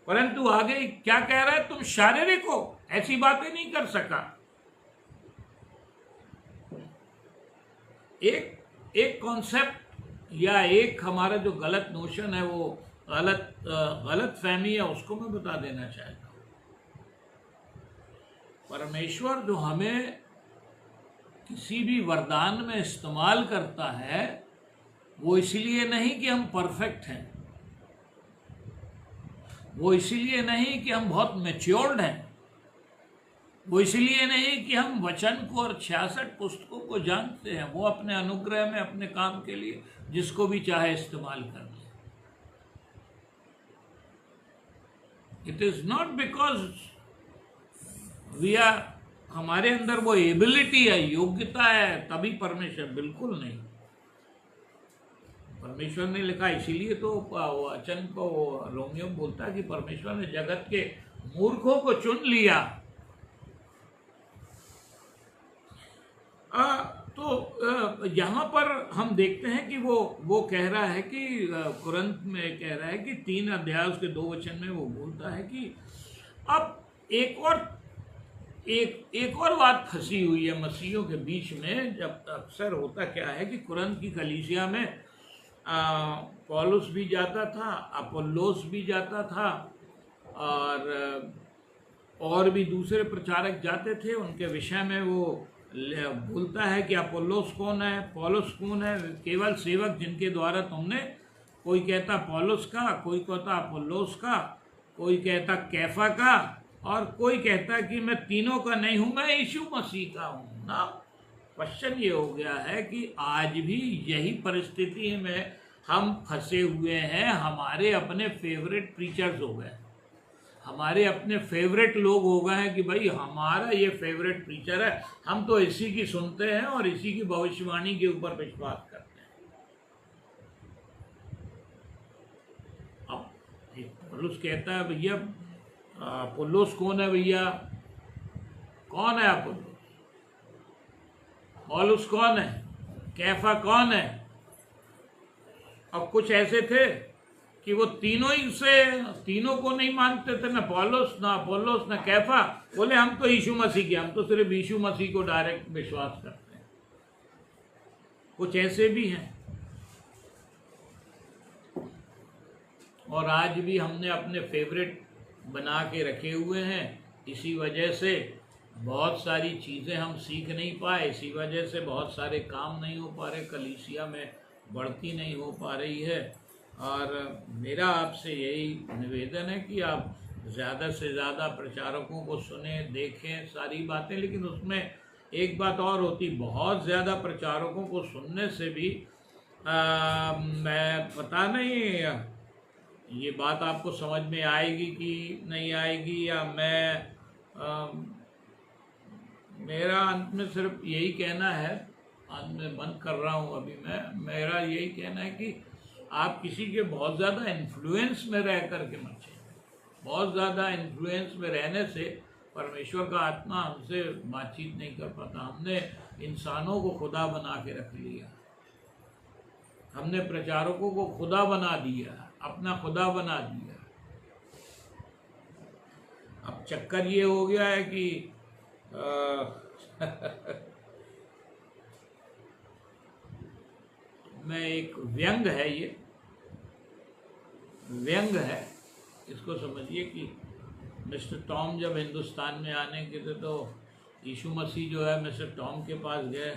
परंतु आगे क्या कह रहा है? तुम शारीरिक हो, ऐसी बातें नहीं कर सका. एक कॉन्सेप्ट या एक हमारा जो गलत नोशन है, वो गलत फहमी है, उसको मैं बता देना चाहता हूँ. परमेश्वर जो हमें किसी भी वरदान में इस्तेमाल करता है, वो इसलिए नहीं कि हम परफेक्ट हैं, वो इसलिए नहीं कि हम बहुत मैच्योर्ड हैं, वो इसलिए नहीं कि हम वचन को और 66 पुस्तकों को जानते हैं. वो अपने अनुग्रह में अपने काम के लिए जिसको भी चाहे इस्तेमाल कर ले. It is not because we are, हमारे अंदर वो एबिलिटी है, योग्यता है, तभी परमेश्वर, बिल्कुल नहीं. परमेश्वर ने लिखा, इसीलिए तो वचन को रोमियो बोलता है कि परमेश्वर ने जगत के मूर्खों को चुन लिया। तो यहाँ पर हम देखते हैं कि वो कह रहा है कि कुरंत में कह रहा है कि 3 अध्याय उसके 2 वचन में वो बोलता है कि अब एक और बात फंसी हुई है मसीहियों के बीच में। जब अक्सर होता क्या है कि कुरंत की कलीसिया में पौलुस भी जाता था, अपोल्लोस भी जाता था, और भी दूसरे प्रचारक जाते थे। उनके विषय में वो बोलता है कि अपोल्लोस कौन है, पौलुस कौन है, केवल सेवक जिनके द्वारा तुमने, कोई कहता पौलुस का, कोई कहता अपोल्लोस का, कोई कहता कैफा का, और कोई कहता कि मैं तीनों का नहीं हूं, मैं यीशु मसीह का हूं ना। क्वेश्चन ये हो गया है कि आज भी यही परिस्थिति में हम फंसे हुए हैं। हमारे अपने फेवरेट प्रीचर्स हो गए, हमारे अपने फेवरेट लोग हो गए हैं कि भाई हमारा ये फेवरेट प्रीचर है, हम तो इसी की सुनते हैं और इसी की भविष्यवाणी के ऊपर विश्वास करते हैं। अब पौलुस कहता है भैया अपोल्लोस कौन है, भैया कौन है अपोल्लोस, पौलुस कौन है, कैफा कौन है। अब कुछ ऐसे थे कि वो तीनों को नहीं मानते थे, ना पौलुस ना अपोल्लोस ना कैफा। बोले हम तो यीशु मसीह के, हम तो सिर्फ यीशु मसीह को डायरेक्ट विश्वास करते हैं। कुछ ऐसे भी हैं। और आज भी हमने अपने फेवरेट बना के रखे हुए हैं। इसी वजह से बहुत सारी चीज़ें हम सीख नहीं पाए, इसी वजह से बहुत सारे काम नहीं हो पा रहे, कलीसिया में बढ़ती नहीं हो पा रही है। और मेरा आपसे यही निवेदन है कि आप ज़्यादा से ज़्यादा प्रचारकों को सुने, देखें सारी बातें। लेकिन उसमें एक बात और होती, बहुत ज़्यादा प्रचारकों को सुनने से भी मैं पता नहीं ये बात आपको समझ में आएगी कि नहीं आएगी, या मेरा अंत में सिर्फ यही कहना है, अंत में बंद कर रहा हूँ अभी मेरा यही कहना है कि आप किसी के बहुत ज़्यादा इन्फ्लुएंस में रह करके मत चाहिए। बहुत ज़्यादा इन्फ्लुएंस में रहने से परमेश्वर का आत्मा हमसे बातचीत नहीं कर पाता। हमने इंसानों को खुदा बना के रख लिया, हमने प्रचारकों को खुदा बना दिया, अपना खुदा बना दिया। अब चक्कर ये हो गया है कि मैं एक व्यंग है, ये व्यंग है, इसको समझिए कि मिस्टर टॉम जब हिंदुस्तान में आने के थे तो यीशु मसीह जो है मिस्टर टॉम के पास गए।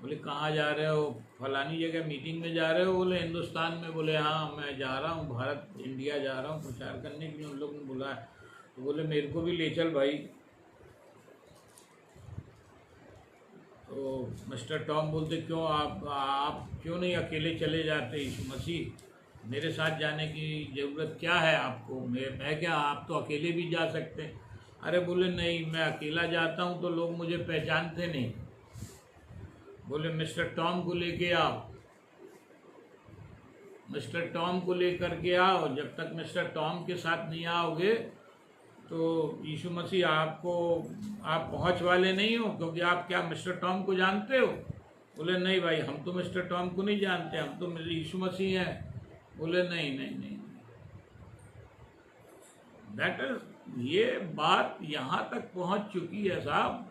बोले कहाँ जा रहे हो, फलानी जगह मीटिंग में जा रहे हो। बोले हिंदुस्तान में। बोले हाँ मैं जा रहा हूँ, भारत इंडिया जा रहा हूँ प्रचार करने के लिए, उन लोग ने बुलाया। तो बोले मेरे को भी ले चल भाई। तो मिस्टर टॉम बोलते क्यों, आप क्यों नहीं अकेले चले जाते, यीशु मसीह मेरे साथ जाने की ज़रूरत क्या है आपको, मैं क्या, आप तो अकेले भी जा सकते हैं। अरे बोले नहीं, मैं अकेला जाता हूँ तो लोग मुझे पहचानते नहीं। बोले मिस्टर टॉम को लेके आओ, मिस्टर टॉम को लेकर के आओ। जब तक मिस्टर टॉम के साथ नहीं आओगे तो यीशु मसीह आपको, आप पहुंच वाले नहीं हो, क्योंकि आप क्या मिस्टर टॉम को जानते हो। बोले नहीं भाई, हम तो मिस्टर टॉम को नहीं जानते, हम तो यीशु मसीह हैं। बोले नहीं नहीं नहीं, दैट इज, ये बात यहाँ तक पहुँच चुकी है साहब,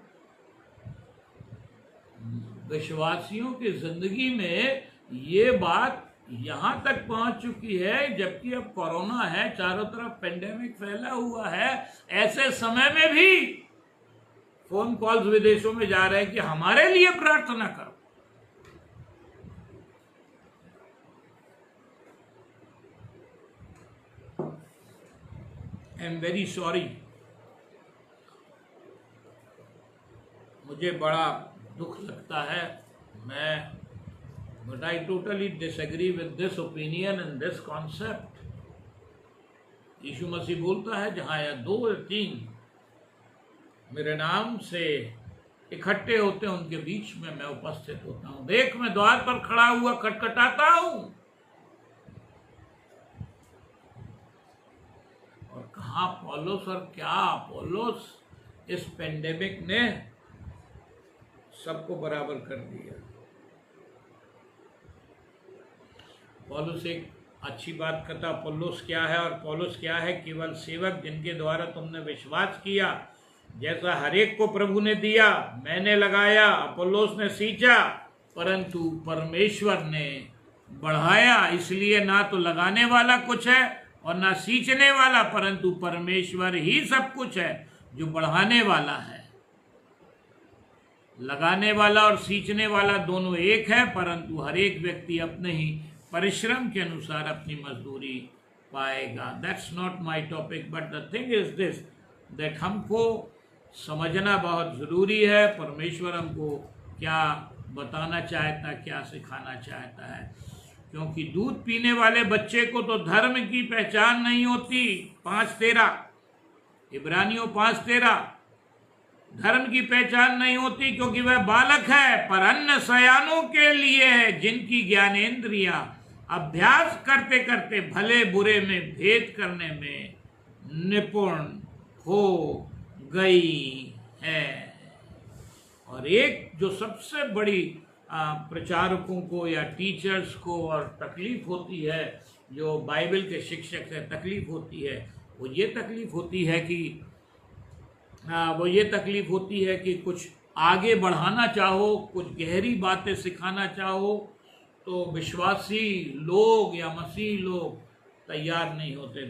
विश्वासियों की जिंदगी में ये बात यहाँ तक पहुँच चुकी है। जबकि अब कोरोना है, चारों तरफ पेंडेमिक फैला हुआ है, ऐसे समय में भी फोन कॉल्स विदेशों में जा रहे हैं कि हमारे लिए प्रार्थना करो। आई एम वेरी सॉरी, मुझे बड़ा दुख लगता है, but I totally disagree with this opinion and this concept. यीशु मसीह बोलता है जहाँ या 2 या 3 मेरे नाम से इकट्ठे होते हैं उनके बीच में मैं उपस्थित होता हूँ। देख मैं द्वार पर खड़ा हुआ खटखटाता हूँ, कहाँ पौलुस और क्या अपोलोस, इस पेंडेमिक ने सबको बराबर कर दिया। पौलुस एक अच्छी बात करता, पौलुस क्या है और पौलुस क्या है? केवल सेवक जिनके द्वारा तुमने विश्वास किया, जैसा हरेक को प्रभु ने दिया, मैंने लगाया, अपोलोस ने सींचा, परंतु परमेश्वर ने बढ़ाया। इसलिए ना तो लगाने वाला कुछ है और ना सींचने वाला, परंतु परमेश्वर ही सब कुछ है जो बढ़ाने वाला है। लगाने वाला और सींचने वाला दोनों एक है, परंतु हर एक व्यक्ति अपने ही परिश्रम के अनुसार अपनी मजदूरी पाएगा। That's not my topic, but the thing is this, that हमको समझना बहुत ज़रूरी है परमेश्वर हमको क्या बताना चाहता, क्या सिखाना चाहता है। क्योंकि दूध पीने वाले बच्चे को तो धर्म की पहचान नहीं होती। 5:13 इब्रानियों 5:13, धर्म की पहचान नहीं होती क्योंकि वह बालक है, पर अन्य सयानों के लिए है जिनकी ज्ञानेंद्रियां अभ्यास करते करते भले बुरे में भेद करने में निपुण हो गई है। और एक जो सबसे बड़ी प्रचारकों को या टीचर्स को और तकलीफ होती है, जो बाइबल के शिक्षक से तकलीफ होती है, वो ये तकलीफ होती है कि कुछ आगे बढ़ाना चाहो, कुछ गहरी बातें सिखाना चाहो, तो विश्वासी लोग या मसीह लोग तैयार नहीं होते।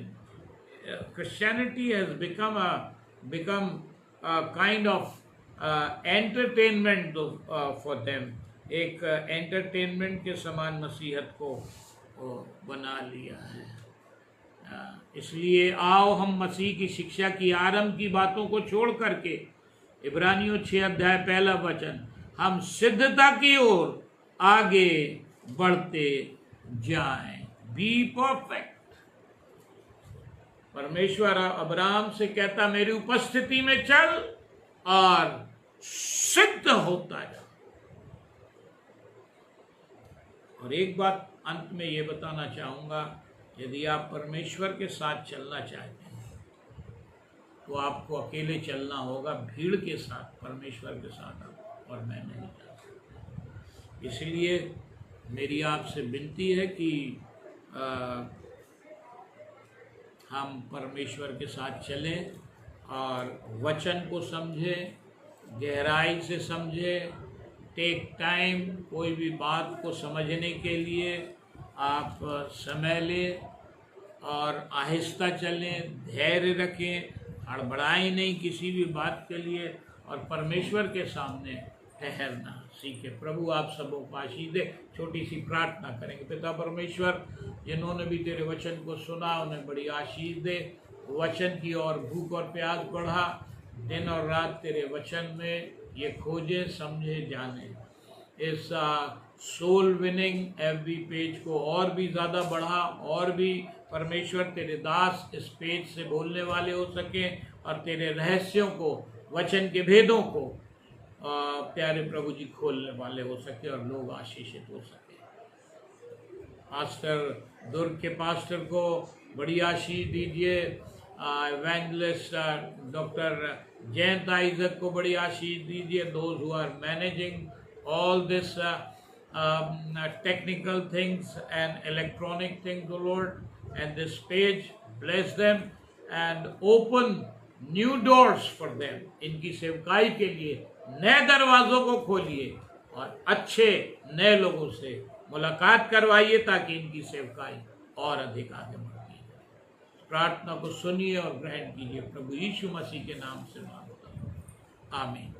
Christianity has become kind of entertainment for them. एक एंटरटेनमेंट के समान मसीहत को बना लिया है। इसलिए आओ हम मसीह की शिक्षा की आरंभ की बातों को छोड़ करके, इब्रानियों 6:1 हम सिद्धता की ओर आगे बढ़ते जाएं। Be perfect. परमेश्वर अब्राहम से कहता, मेरी उपस्थिति में चल और सिद्ध होता जा। और एक बात अंत में ये बताना चाहूँगा, यदि आप परमेश्वर के साथ चलना चाहते हैं तो आपको अकेले चलना होगा, भीड़ के साथ, परमेश्वर के साथ आप और मैं नहीं जा सकता। इसलिए मेरी आपसे विनती है कि हम परमेश्वर के साथ चलें और वचन को समझें, गहराई से समझें। टेक टाइम, कोई भी बात को समझने के लिए आप समय लें और आहिस्ता चलें, धैर्य रखें, हड़बड़ाएं नहीं किसी भी बात के लिए, और परमेश्वर के सामने ठहरना सीखे। प्रभु आप सबों को आशीष दे। छोटी सी प्रार्थना करेंगे। पिता परमेश्वर, जिन्होंने भी तेरे वचन को सुना उन्हें बड़ी आशीष दे। वचन की और भूख और प्यास बढ़ा, दिन और रात तेरे वचन में ये खोजे, समझे, जाने। इस सोल विनिंग एफबी पेज को और भी ज़्यादा बढ़ा, और भी परमेश्वर तेरे दास इस पेज से बोलने वाले हो सके और तेरे रहस्यों को, वचन के भेदों को प्यारे प्रभु जी खोलने वाले हो सके और लोग आशीषित हो सके। पास्टर दुर्ग के पास्टर को बड़ी आशीष दीजिए। इवेंजलिस्ट डॉक्टर जयंत आइजक को बड़ी आशीष दीजिए। Those who are managing all this technical things and electronic things, O Lord, and this page, bless them and open new doors for them. इनकी सेवकाई के लिए नए दरवाजों को खोलिए और अच्छे नए लोगों से मुलाकात करवाइए ताकि इनकी सेवकाई और अधिक आगे बढ़ती है। प्रार्थना को सुनिए और ग्रहण कीजिए। प्रभु यीशु मसीह के नाम से मांगता हूं, आमीन।